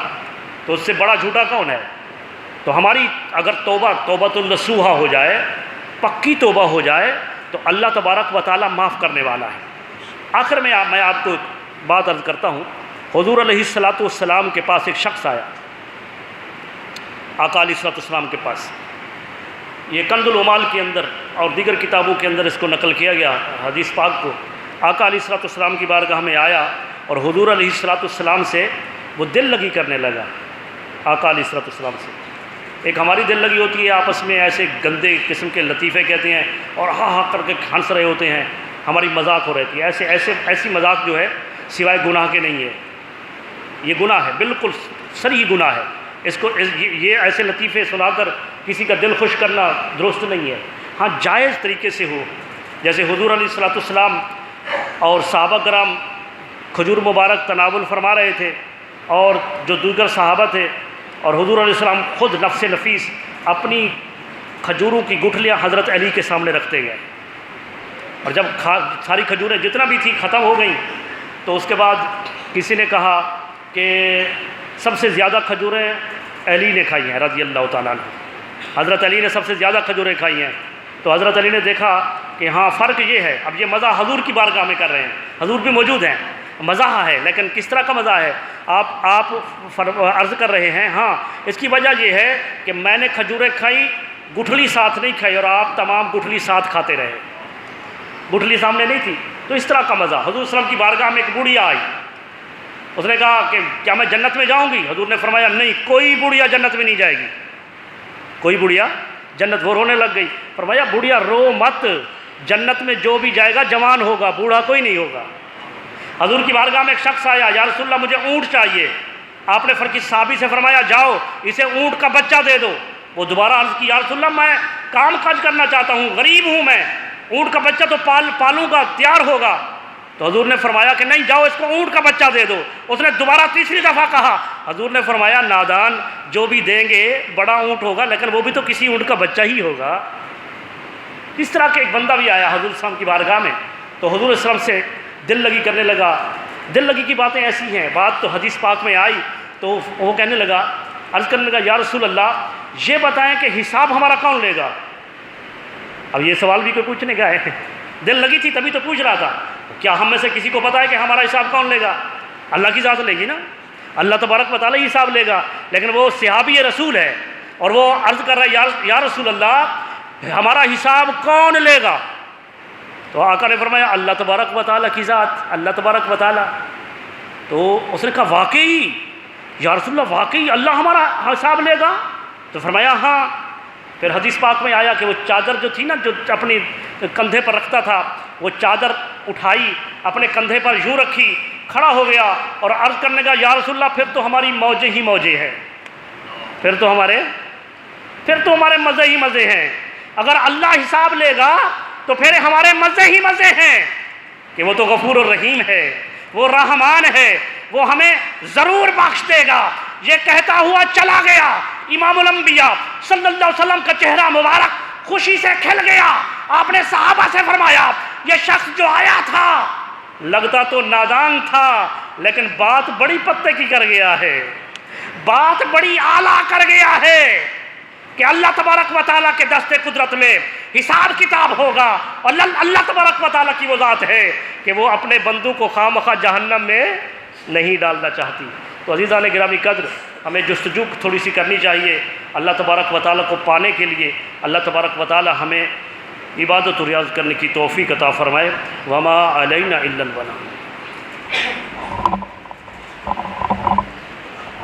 تو اس سے بڑا جھوٹا کون ہے؟ تو ہماری اگر توبۃ النصوحہ ہو جائے، پکی توبہ ہو جائے، تو اللہ تبارک و تعالیٰ معاف کرنے والا ہے۔ آخر میں میں آپ کو ایک بات عرض کرتا ہوں حضور علیہ الصلاۃ والسلام کے پاس ایک شخص آیا، آقا علیہ الصلاۃ والسلام کے پاس. یہ کنز العمال کے اندر اور دیگر کتابوں کے اندر اس کو نقل کیا گیا حدیث پاک کو. آقا علیہ الصلاۃ والسلام کی بارگاہ میں آیا اور حضور علیہ الصلاۃ والسلام سے وہ دل لگی کرنے لگا. آقا علیہ الصلاۃ والسلام سے ایک ہماری دل لگی ہوتی ہے، آپس میں ایسے گندے قسم کے لطیفے کہتے ہیں اور ہاں ہاں کر کے ہنس رہے ہوتے ہیں، ہماری مذاق ہو رہتی ہے. ایسی مذاق جو ہے سوائے گناہ کے نہیں ہے. یہ گناہ ہے، بالکل صریح گناہ ہے. یہ ایسے لطیفے سنا کر کسی کا دل خوش کرنا درست نہیں ہے. ہاں جائز طریقے سے ہو، جیسے حضور علیہ الصلاۃ والسلام اور صحابہ کرام کھجور مبارک تناول فرما رہے تھے، اور جو دیگر صحابہ تھے، اور حضور علیہ السلام خود نفس نفیس اپنی کھجوروں کی گٹھلیاں حضرت علی کے سامنے رکھتے گئے. اور جب ساری کھجوریں جتنا بھی تھی ختم ہو گئیں تو اس کے بعد کسی نے کہا کہ سب سے زیادہ کھجوریں علی نے کھائی ہیں رضی اللہ تعالیٰ عنہ. حضرت علی نے سب سے زیادہ کھجوریں کھائی ہیں. تو حضرت علی نے دیکھا کہ ہاں فرق یہ ہے، اب یہ مزہ حضور کی بارگاہ میں کر رہے ہیں، حضور بھی موجود ہیں، مزاح ہے، لیکن کس طرح کا مزاح ہے؟ آپ عرض کر رہے ہیں ہاں اس کی وجہ یہ ہے کہ میں نے کھجوریں کھائی، گٹھلی ساتھ نہیں کھائی، اور آپ تمام گٹھلی ساتھ کھاتے رہے، گٹھلی سامنے نہیں تھی. تو اس طرح کا مزہ. حضور صلی اللہ علیہ وسلم کی بارگاہ میں ایک بوڑھیا آئی، اس نے کہا کہ کیا میں جنت میں جاؤں گی؟ حضور نے فرمایا نہیں، کوئی بوڑھیا جنت میں نہیں جائے گی، کوئی بوڑھیا جنت. وہ رونے لگ گئی. فرمایا بوڑھیا رو مت، جنت میں جو بھی جائے گا جوان ہوگا، بوڑھا کوئی نہیں ہوگا. حضور کی بارگاہ میں ایک شخص آیا، یا رسول اللہ مجھے اونٹ چاہیے. آپ نے صحابی سے فرمایا جاؤ اسے اونٹ کا بچہ دے دو. وہ دوبارہ عرض کی یا رسول اللہ میں کام کاج کرنا چاہتا ہوں، غریب ہوں میں، اونٹ کا بچہ تو پالوں گا، تیار ہوگا. تو حضور نے فرمایا کہ نہیں، جاؤ اس کو اونٹ کا بچہ دے دو. اس نے دوبارہ تیسری دفعہ کہا. حضور نے فرمایا نادان، جو بھی دیں گے بڑا اونٹ ہوگا لیکن وہ بھی تو کسی اونٹ کا بچہ ہی ہوگا. اس طرح کے ایک بندہ بھی آیا حضور صلی اللہ علیہ وسلم کی بارگاہ میں، تو حضور صلی اللہ علیہ وسلم سے دل لگی کرنے لگا. دل لگی کی باتیں ایسی ہیں، بات تو حدیث پاک میں آئی تو وہ کہنے لگا، عرض کرنے لگا یا رسول اللہ یہ بتائیں کہ حساب ہمارا کون لے گا؟ اب یہ سوال بھی کوئی پوچھنے کا ہے، دل لگی تھی تبھی تو پوچھ رہا تھا. کیا ہم میں سے کسی کو پتا ہے کہ ہمارا حساب کون لے گا؟ اللہ کی ذات لے گی نا، اللہ تبارک و تعالیٰ حساب لے گا. لیکن وہ صحابی رسول ہے اور وہ عرض کر رہا ہے یا رسول اللہ ہمارا حساب کون لے گا؟ تو آقا نے فرمایا اللہ تبارک و تعالیٰ کی ذات، اللہ تبارک و تعالیٰ. تو اس نے کہا واقعی یا رسول اللہ، واقعی اللہ ہمارا حساب لے گا؟ تو فرمایا ہاں. پھر حدیث پاک میں آیا کہ وہ چادر جو تھی نا، جو اپنی کندھے پر رکھتا تھا، وہ چادر اٹھائی اپنے کندھے پر یوں رکھی، کھڑا ہو گیا اور عرض کرنے کا یا رسول اللہ پھر تو ہماری موجیں ہی موجیں ہیں، پھر تو ہمارے مزے ہی مزے ہیں. اگر اللہ حساب لے گا تو پھر ہمارے مزے ہی مزے ہیں کہ وہ تو غفور الرحیم ہے، وہ رحمان ہے، وہ ہمیں ضرور بخش دے گا. یہ کہتا ہوا چلا گیا. امام الانبیاء صلی اللہ علیہ وسلم کا چہرہ مبارک خوشی سے کھل گیا. آپ نے صحابہ سے فرمایا یہ شخص جو آیا تھا لگتا تو نادان تھا لیکن بات بڑی پتے کی کر گیا ہے، بات بڑی اعلیٰ کر گیا ہے کہ اللہ تبارک و تعالیٰ کے دست قدرت میں حساب کتاب ہوگا. اور اللہ تبارک و تعالیٰ کی وہ ذات ہے کہ وہ اپنے بندوں کو خامخواہ جہنم میں نہیں ڈالنا چاہتی. تو عزیزان گرامی قدر، ہمیں جستجو تھوڑی سی کرنی چاہیے اللہ تبارک و تعالیٰ کو پانے کے لیے. اللہ تبارک و تعالیٰ ہمیں عبادت و ریاض کرنے کی توفیق عطا فرمائے. وما علینا الا البلاغ.